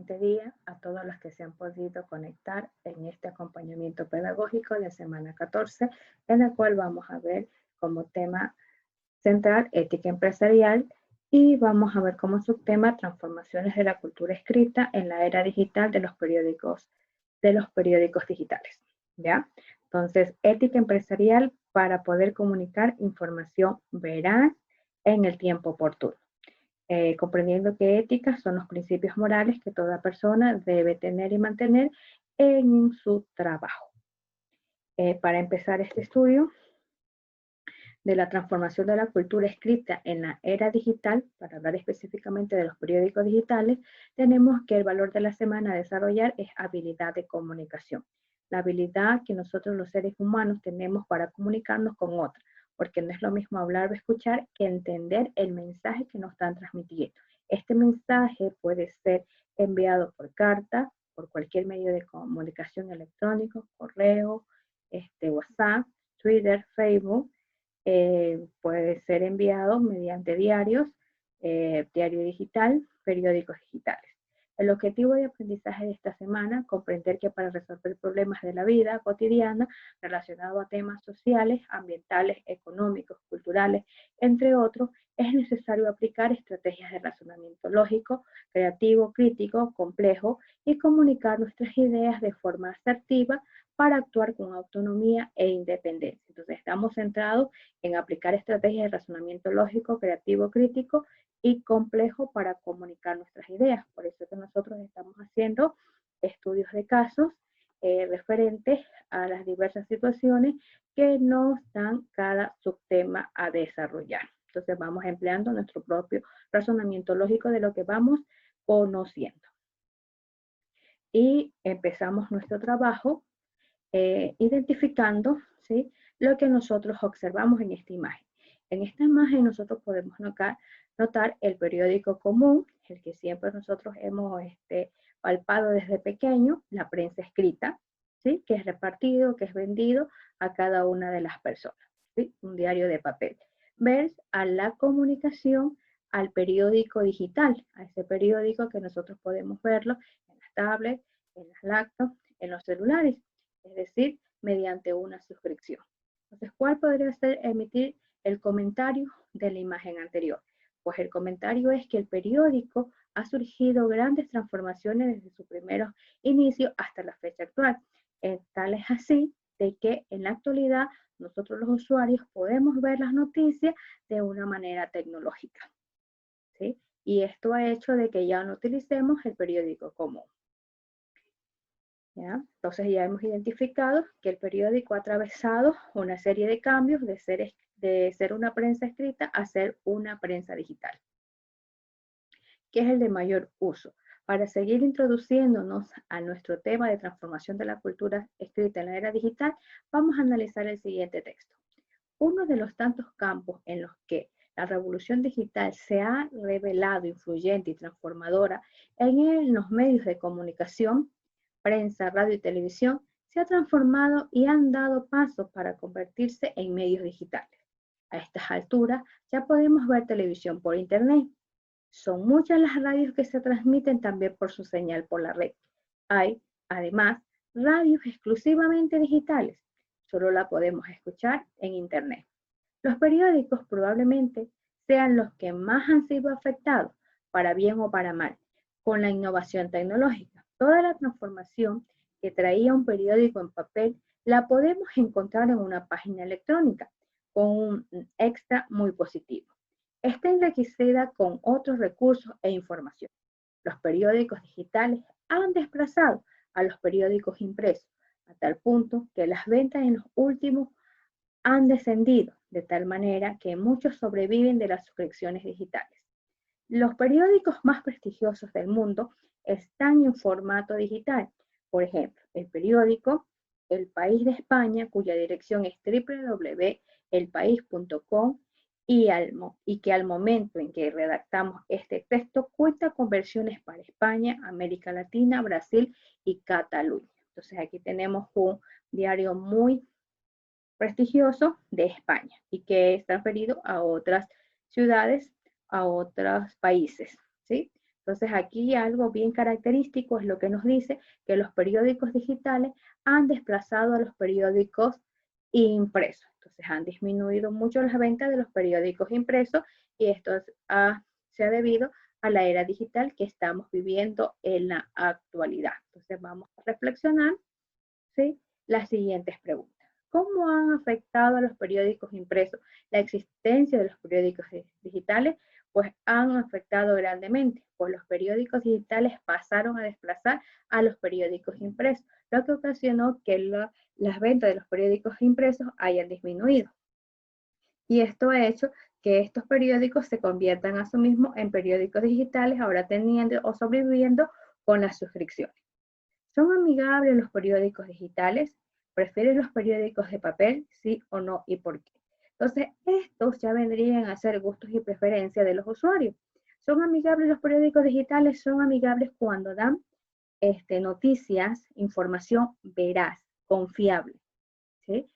excelente día a todos los que se han podido conectar en este acompañamiento pedagógico de semana 14, en el cual vamos a ver como tema central ética empresarial y vamos a ver como subtema transformaciones de la cultura escrita en la era digital de los periódicos digitales. ¿Ya? Entonces, ética empresarial para poder comunicar información veraz en el tiempo oportuno. Comprendiendo que ética son los principios morales que toda persona debe tener y mantener en su trabajo. Para empezar este estudio de la transformación de la cultura escrita en la era digital, para hablar específicamente de los periódicos digitales, tenemos que el valor de la semana a desarrollar es habilidad de comunicación. La habilidad que nosotros los seres humanos tenemos para comunicarnos con otros, porque no es lo mismo hablar o escuchar que entender el mensaje que nos están transmitiendo. Este mensaje puede ser enviado por carta, por cualquier medio de comunicación electrónico, correo, WhatsApp, Twitter, Facebook. Puede ser enviado mediante diarios, diario digital, periódicos digitales. El objetivo de aprendizaje de esta semana, comprender que para resolver problemas de la vida cotidiana relacionados a temas sociales, ambientales, económicos, culturales, entre otros, es necesario aplicar estrategias de razonamiento lógico, creativo, crítico, complejo y comunicar nuestras ideas de forma asertiva para actuar con autonomía e independencia. Entonces, estamos centrados en aplicar estrategias de razonamiento lógico, creativo, crítico y complejo para comunicar nuestras ideas. Por eso que nosotros estamos haciendo estudios de casos referentes a las diversas situaciones que nos dan cada subtema a desarrollar. Entonces vamos empleando nuestro propio razonamiento lógico de lo que vamos conociendo. Y empezamos nuestro trabajo identificando, ¿sí?, lo que nosotros observamos en esta imagen. En esta imagen nosotros podemos notar el periódico común, el que siempre nosotros hemos palpado desde pequeño, la prensa escrita, ¿sí?, que es repartido, que es vendido a cada una de las personas, ¿sí?, un diario de papel. Ver a la comunicación, al periódico digital, a ese periódico que nosotros podemos verlo en las tablets, en las laptops, en los celulares, es decir, mediante una suscripción. Entonces, ¿cuál podría ser emitir el comentario de la imagen anterior? Pues el comentario es que el periódico ha surgido grandes transformaciones desde su primeros inicio hasta la fecha actual. Tal es así de que en la actualidad nosotros los usuarios podemos ver las noticias de una manera tecnológica, ¿sí? Y esto ha hecho de que ya no utilicemos el periódico común. ¿Ya? Entonces ya hemos identificado que el periódico ha atravesado una serie de cambios de ser una prensa escrita a ser una prensa digital, que es el de mayor uso. Para seguir introduciéndonos a nuestro tema de transformación de la cultura escrita en la era digital, vamos a analizar el siguiente texto. Uno de los tantos campos en los que la revolución digital se ha revelado influyente y transformadora en los medios de comunicación, prensa, radio y televisión, se ha transformado y han dado pasos para convertirse en medios digitales. A estas alturas ya podemos ver televisión por internet. Son muchas las radios que se transmiten también por su señal por la red. Hay, además, radios exclusivamente digitales. Solo la podemos escuchar en internet. Los periódicos probablemente sean los que más han sido afectados, para bien o para mal, con la innovación tecnológica. Toda la transformación que traía un periódico en papel la podemos encontrar en una página electrónica, con un extra muy positivo. Está enriquecida con otros recursos e información. Los periódicos digitales han desplazado a los periódicos impresos, a tal punto que las ventas en los últimos han descendido, de tal manera que muchos sobreviven de las suscripciones digitales. Los periódicos más prestigiosos del mundo están en formato digital. Por ejemplo, el periódico El País de España, cuya dirección es www.elpaís.com y que al momento en que redactamos este texto cuenta con versiones para España, América Latina, Brasil y Cataluña. Entonces aquí tenemos un diario muy prestigioso de España y que es transferido a otras ciudades, a otros países, ¿sí? Entonces aquí algo bien característico es lo que nos dice que los periódicos digitales han desplazado a los periódicos impresos. Entonces han disminuido mucho las ventas de los periódicos impresos y esto se ha debido a la era digital que estamos viviendo en la actualidad. Entonces vamos a reflexionar, ¿sí?, las siguientes preguntas. ¿Cómo han afectado a los periódicos impresos la existencia de los periódicos digitales? Pues han afectado grandemente, pues los periódicos digitales pasaron a desplazar a los periódicos impresos, lo que ocasionó que las ventas de los periódicos impresos hayan disminuido. Y esto ha hecho que estos periódicos se conviertan a sí mismos en periódicos digitales, ahora teniendo o sobreviviendo con las suscripciones. ¿Son amigables los periódicos digitales? ¿Prefieres los periódicos de papel? ¿Sí o no? ¿Y por qué? Entonces, estos ya vendrían a ser gustos y preferencias de los usuarios. ¿Son amigables los periódicos digitales? Son amigables cuando dan noticias, información veraz, confiable, ¿sí?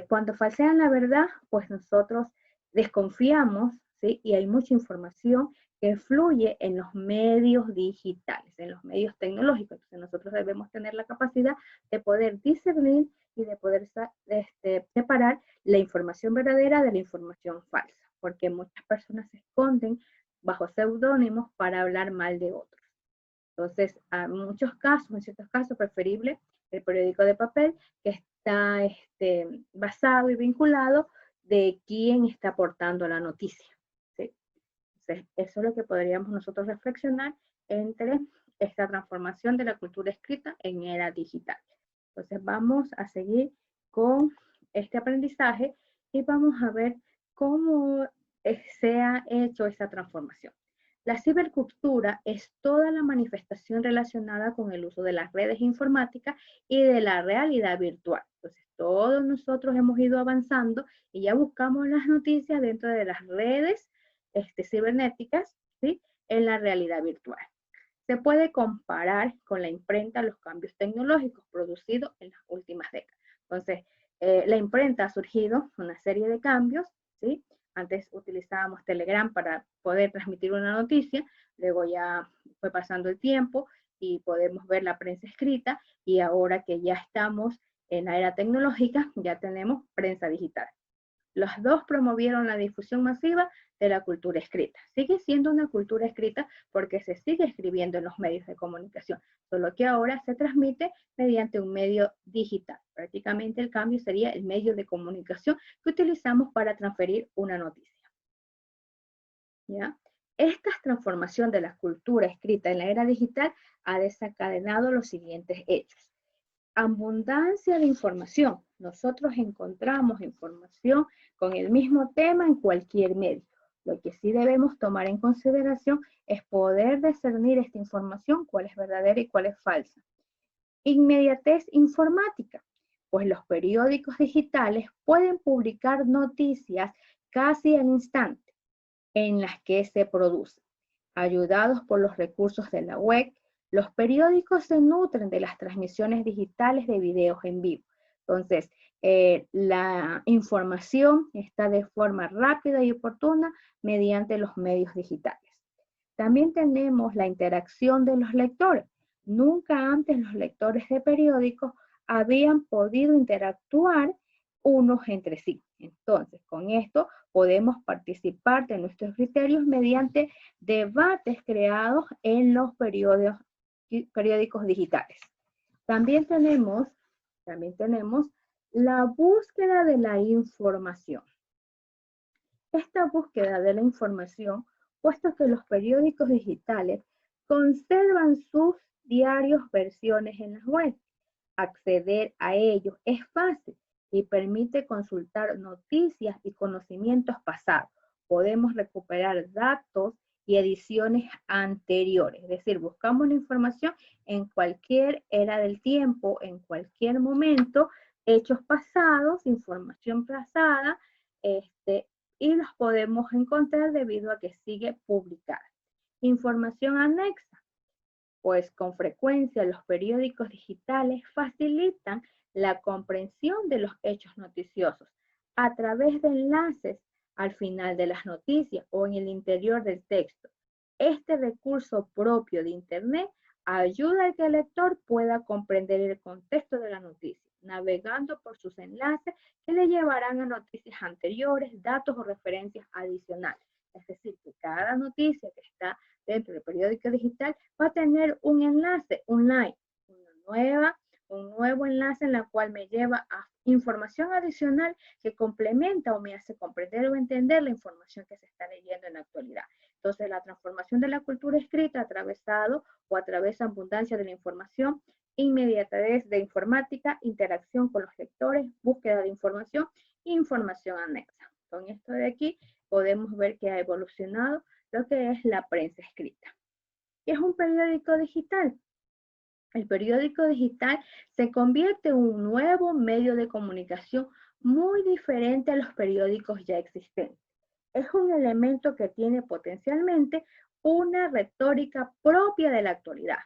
Cuando falsean la verdad, pues nosotros desconfiamos, ¿sí? Y hay mucha información que fluye en los medios digitales, en los medios tecnológicos. Entonces nosotros debemos tener la capacidad de poder discernir y de poder separar la información verdadera de la información falsa, porque muchas personas se esconden bajo seudónimos para hablar mal de otros. Entonces, en muchos casos, en ciertos casos, preferible el periódico de papel que está basado y vinculado de quién está aportando la noticia, ¿sí? Entonces, eso es lo que podríamos nosotros reflexionar entre esta transformación de la cultura escrita en era digital. Entonces, vamos a seguir con este aprendizaje y vamos a ver cómo se ha hecho esta transformación. La cibercultura es toda la manifestación relacionada con el uso de las redes informáticas y de la realidad virtual. Entonces, todos nosotros hemos ido avanzando y ya buscamos las noticias dentro de las redes cibernéticas, ¿sí?, en la realidad virtual. Se puede comparar con la imprenta los cambios tecnológicos producidos en las últimas décadas. Entonces, la imprenta ha surgido una serie de cambios, ¿sí? Antes utilizábamos Telegram para poder transmitir una noticia, luego ya fue pasando el tiempo y podemos ver la prensa escrita y ahora que ya estamos en la era tecnológica, ya tenemos prensa digital. Los dos promovieron la difusión masiva de la cultura escrita. Sigue siendo una cultura escrita porque se sigue escribiendo en los medios de comunicación, solo que ahora se transmite mediante un medio digital. Prácticamente el cambio sería el medio de comunicación que utilizamos para transferir una noticia, ¿ya? Esta transformación de la cultura escrita en la era digital ha desencadenado los siguientes hechos. Abundancia de información. Nosotros encontramos información con el mismo tema en cualquier medio. Lo que sí debemos tomar en consideración es poder discernir esta información, cuál es verdadera y cuál es falsa. Inmediatez informática. Pues los periódicos digitales pueden publicar noticias casi al instante en las que se producen. Ayudados por los recursos de la web, los periódicos se nutren de las transmisiones digitales de videos en vivo. Entonces, la información está de forma rápida y oportuna mediante los medios digitales. También tenemos la interacción de los lectores. Nunca antes los lectores de periódicos habían podido interactuar unos entre sí. Entonces, con esto podemos participar de nuestros criterios mediante debates creados en los periódicos digitales. También tenemos la búsqueda de la información. Esta búsqueda de la información, puesto que los periódicos digitales conservan sus diarios versiones en las web, acceder a ellos es fácil y permite consultar noticias y conocimientos pasados. Podemos recuperar datos y ediciones anteriores, es decir, buscamos la información en cualquier era del tiempo, en cualquier momento, hechos pasados, información pasada, y los podemos encontrar debido a que sigue publicada. Información anexa. Pues con frecuencia los periódicos digitales facilitan la comprensión de los hechos noticiosos a través de enlaces al final de las noticias o en el interior del texto. Este recurso propio de Internet ayuda a que el lector pueda comprender el contexto de la noticia, navegando por sus enlaces que le llevarán a noticias anteriores, datos o referencias adicionales. Es decir, que cada noticia que está dentro del periódico digital va a tener un enlace, un link, un nuevo enlace en la cual me lleva a información adicional que complementa o me hace comprender o entender la información que se está leyendo en la actualidad. Entonces, la transformación de la cultura escrita atravesado o atraviesa abundancia de la información, inmediatez de informática, interacción con los lectores, búsqueda de información e información anexa. Con esto de aquí podemos ver que ha evolucionado lo que es la prensa escrita. ¿Qué es un periódico digital? El periódico digital se convierte en un nuevo medio de comunicación muy diferente a los periódicos ya existentes. Es un elemento que tiene potencialmente una retórica propia de la actualidad,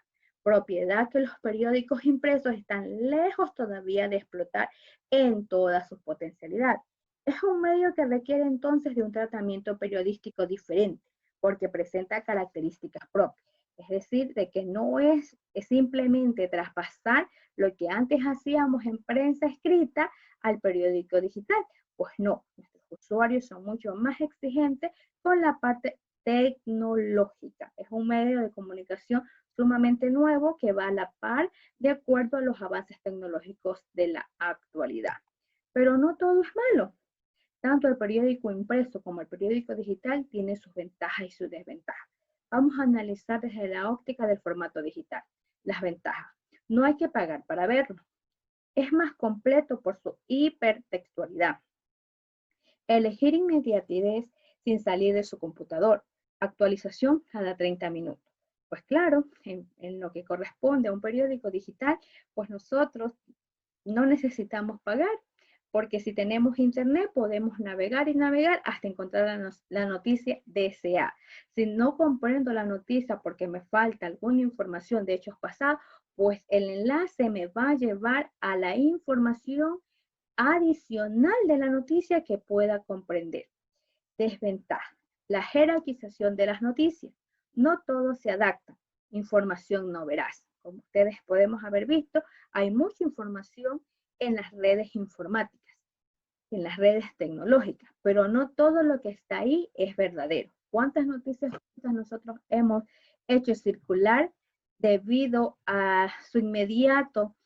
propiedad que los periódicos impresos están lejos todavía de explotar en toda su potencialidad. Es un medio que requiere entonces de un tratamiento periodístico diferente, porque presenta características propias. Es decir, de que no es simplemente traspasar lo que antes hacíamos en prensa escrita al periódico digital. Pues no, nuestros usuarios son mucho más exigentes con la parte tecnológica. Es un medio de comunicación sumamente nuevo que va a la par de acuerdo a los avances tecnológicos de la actualidad. Pero no todo es malo. Tanto el periódico impreso como el periódico digital tiene sus ventajas y sus desventajas. Vamos a analizar desde la óptica del formato digital. Las ventajas. No hay que pagar para verlo. Es más completo por su hipertextualidad. Elegir inmediatez sin salir de su computador. Actualización cada 30 minutos. Pues claro, en lo que corresponde a un periódico digital, pues nosotros no necesitamos pagar, porque si tenemos internet podemos navegar y navegar hasta encontrar la noticia deseada. Si no comprendo la noticia porque me falta alguna información de hechos pasados, pues el enlace me va a llevar a la información adicional de la noticia que pueda comprender. Desventaja. La jerarquización de las noticias. No todo se adapta. Información no veraz. Como ustedes podemos haber visto, hay mucha información en las redes informáticas, en las redes tecnológicas, pero no todo lo que está ahí es verdadero. ¿Cuántas noticias nosotros hemos hecho circular debido a su inmediato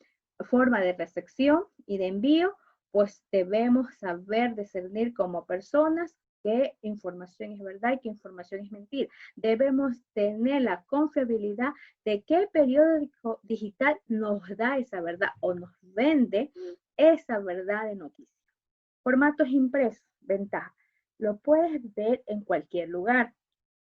forma de recepción y de envío? Pues debemos saber discernir como personas qué información es verdad y qué información es mentira. Debemos tener la confiabilidad de que el periódico digital nos da esa verdad o nos vende esa verdad de noticias. Formatos impresos, ventaja. Lo puedes ver en cualquier lugar.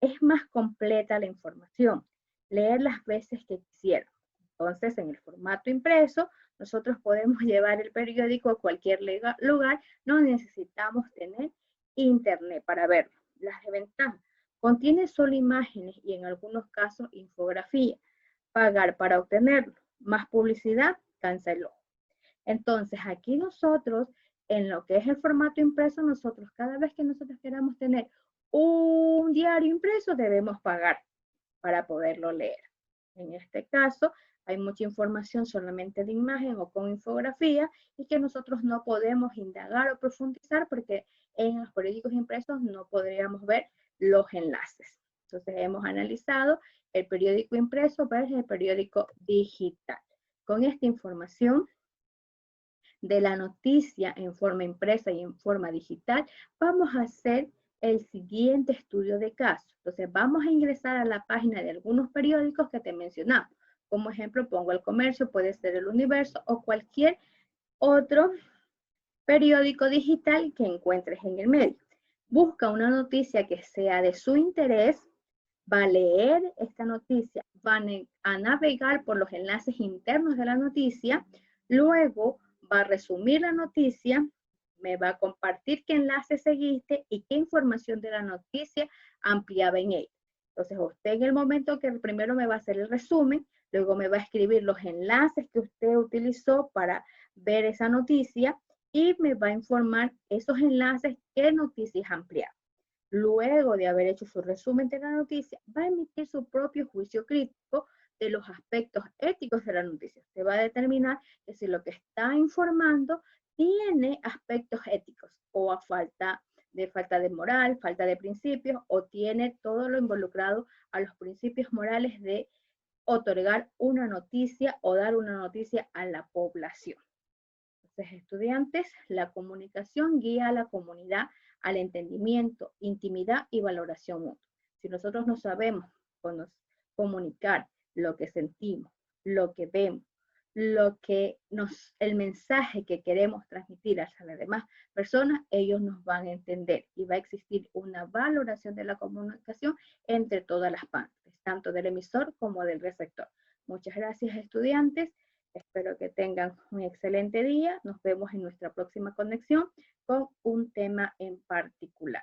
Es más completa la información. Leer las veces que quisieran. Entonces, en el formato impreso, nosotros podemos llevar el periódico a cualquier lugar. No necesitamos tener internet para verlo. Las desventajas. Contiene solo imágenes y en algunos casos infografía. Pagar para obtenerlo. Más publicidad, cansa el ojo. Entonces, aquí nosotros, en lo que es el formato impreso, nosotros cada vez que nosotros queramos tener un diario impreso, debemos pagar para poderlo leer. En este caso, hay mucha información solamente de imagen o con infografía y que nosotros no podemos indagar o profundizar porque en los periódicos impresos no podríamos ver los enlaces. Entonces, hemos analizado el periódico impreso versus el periódico digital. Con esta información de la noticia en forma impresa y en forma digital, vamos a hacer el siguiente estudio de caso. Entonces, vamos a ingresar a la página de algunos periódicos que te mencionamos. Como ejemplo, pongo El Comercio, puede ser El Universo o cualquier otro periódico digital que encuentres en el medio. Busca una noticia que sea de su interés, va a leer esta noticia, va a navegar por los enlaces internos de la noticia, luego va a resumir la noticia, me va a compartir qué enlace seguiste y qué información de la noticia ampliaba en ella. Entonces, usted en el momento que primero me va a hacer el resumen, luego me va a escribir los enlaces que usted utilizó para ver esa noticia y me va a informar esos enlaces qué noticias ampliar. luego de haber hecho su resumen de la noticia, va a emitir su propio juicio crítico de los aspectos éticos de la noticia. Se va a determinar que si lo que está informando tiene aspectos éticos o a falta de moral, falta de principios, o tiene todo lo involucrado a los principios morales de otorgar una noticia o dar una noticia a la población. Entonces, estudiantes, la comunicación guía a la comunidad al entendimiento, intimidad y valoración mutua. Si nosotros no sabemos comunicar lo que sentimos, lo que vemos, el mensaje que queremos transmitir hacia las demás personas, ellos nos van a entender y va a existir una valoración de la comunicación entre todas las partes, tanto del emisor como del receptor. Muchas gracias, estudiantes. Espero que tengan un excelente día. Nos vemos en nuestra próxima conexión con un tema en particular.